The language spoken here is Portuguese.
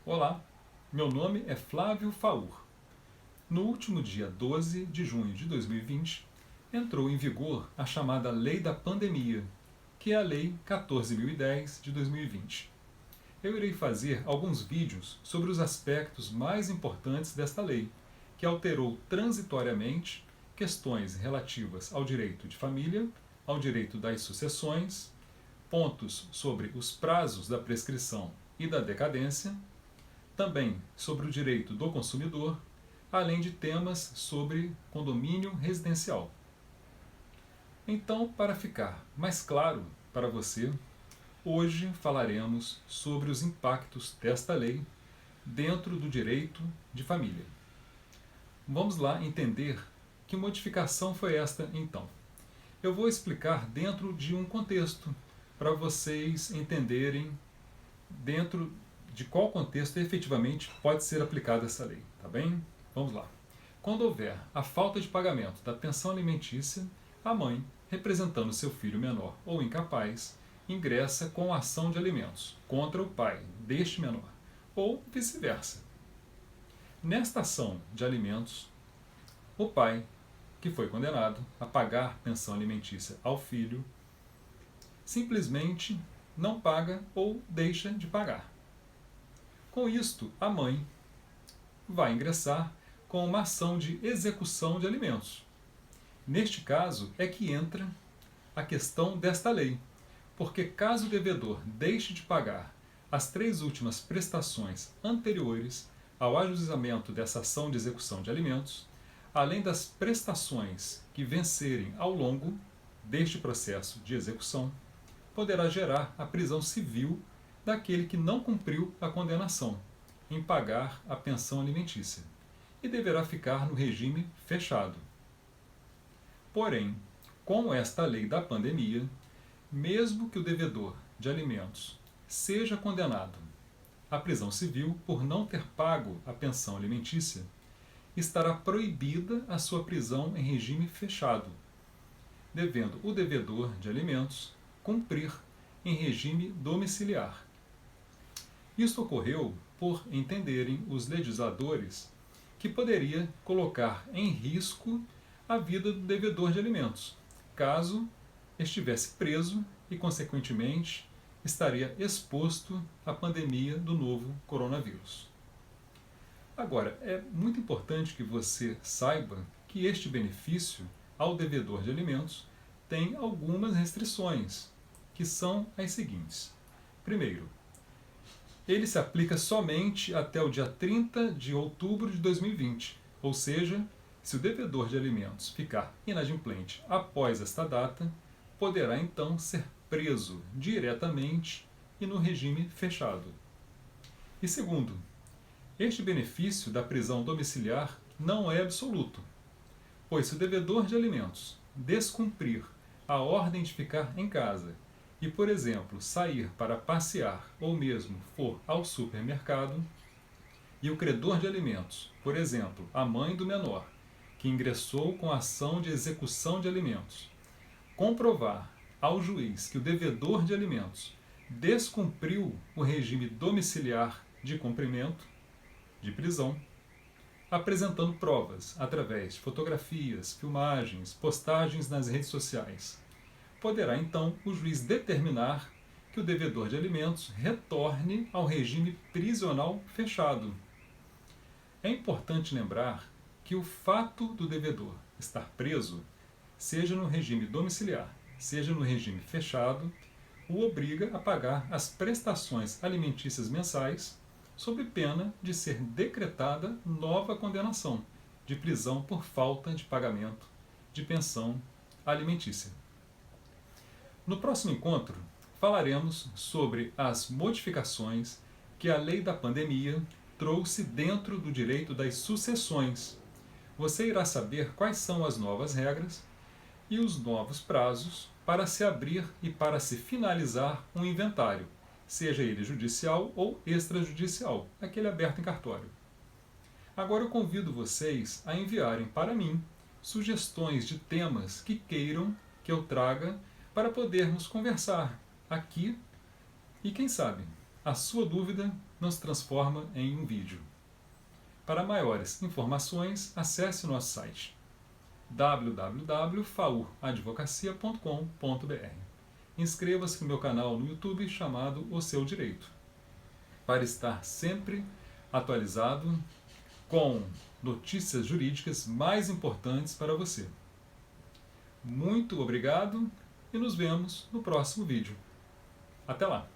Olá, meu nome é Flávio Faur. No último dia 12 de junho de 2020, entrou em vigor a chamada Lei da Pandemia, que é a Lei 14.010 de 2020. Eu irei fazer alguns vídeos sobre os aspectos mais importantes desta lei, que alterou transitoriamente questões relativas ao direito de família, ao direito das sucessões, pontos sobre os prazos da prescrição e da decadência, também sobre o direito do consumidor, além de temas sobre condomínio residencial. Então, para ficar mais claro para você, hoje falaremos sobre os impactos desta lei dentro do direito de família. Vamos lá entender que modificação foi esta então. Eu vou explicar dentro de um contexto para vocês entenderem dentro de qual contexto efetivamente pode ser aplicada essa lei, tá bem? Vamos lá. Quando houver a falta de pagamento da pensão alimentícia, a mãe, representando seu filho menor ou incapaz, ingressa com ação de alimentos contra o pai deste menor, ou vice-versa. Nesta ação de alimentos, o pai, que foi condenado a pagar pensão alimentícia ao filho, simplesmente não paga ou deixa de pagar. Com isto, a mãe vai ingressar com uma ação de execução de alimentos. Neste caso é que entra a questão desta lei, porque caso o devedor deixe de pagar as 3 últimas prestações anteriores ao ajuizamento dessa ação de execução de alimentos, além das prestações que vencerem ao longo deste processo de execução, poderá gerar a prisão civil daquele que não cumpriu a condenação em pagar a pensão alimentícia e deverá ficar no regime fechado. Porém, com esta lei da pandemia, mesmo que o devedor de alimentos seja condenado à prisão civil por não ter pago a pensão alimentícia, estará proibida a sua prisão em regime fechado, devendo o devedor de alimentos cumprir em regime domiciliar. Isto ocorreu por entenderem os legisladores que poderia colocar em risco a vida do devedor de alimentos, caso estivesse preso e, consequentemente, estaria exposto à pandemia do novo coronavírus. Agora, é muito importante que você saiba que este benefício ao devedor de alimentos tem algumas restrições, que são as seguintes. Primeiro, ele se aplica somente até o dia 30 de outubro de 2020, ou seja, se o devedor de alimentos ficar inadimplente após esta data, poderá então ser preso diretamente e no regime fechado. E segundo, este benefício da prisão domiciliar não é absoluto, pois se o devedor de alimentos descumprir a ordem de ficar em casa e, por exemplo, sair para passear ou mesmo for ao supermercado, e o credor de alimentos, por exemplo, a mãe do menor, que ingressou com ação de execução de alimentos, comprovar ao juiz que o devedor de alimentos descumpriu o regime domiciliar de cumprimento de prisão, apresentando provas através de fotografias, filmagens, postagens nas redes sociais, poderá então o juiz determinar que o devedor de alimentos retorne ao regime prisional fechado. É importante lembrar que o fato do devedor estar preso, seja no regime domiciliar, seja no regime fechado, o obriga a pagar as prestações alimentícias mensais, sob pena de ser decretada nova condenação de prisão por falta de pagamento de pensão alimentícia. No próximo encontro, falaremos sobre as modificações que a lei da pandemia trouxe dentro do direito das sucessões. Você irá saber quais são as novas regras e os novos prazos para se abrir e para se finalizar um inventário, seja ele judicial ou extrajudicial, aquele aberto em cartório. Agora eu convido vocês a enviarem para mim sugestões de temas que queiram que eu traga para podermos conversar aqui e, quem sabe, a sua dúvida não se transforma em um vídeo. Para maiores informações, acesse nosso site www.fauradvocacia.com.br. Inscreva-se no meu canal no YouTube chamado O Seu Direito, para estar sempre atualizado com notícias jurídicas mais importantes para você. Muito obrigado e nos vemos no próximo vídeo. Até lá!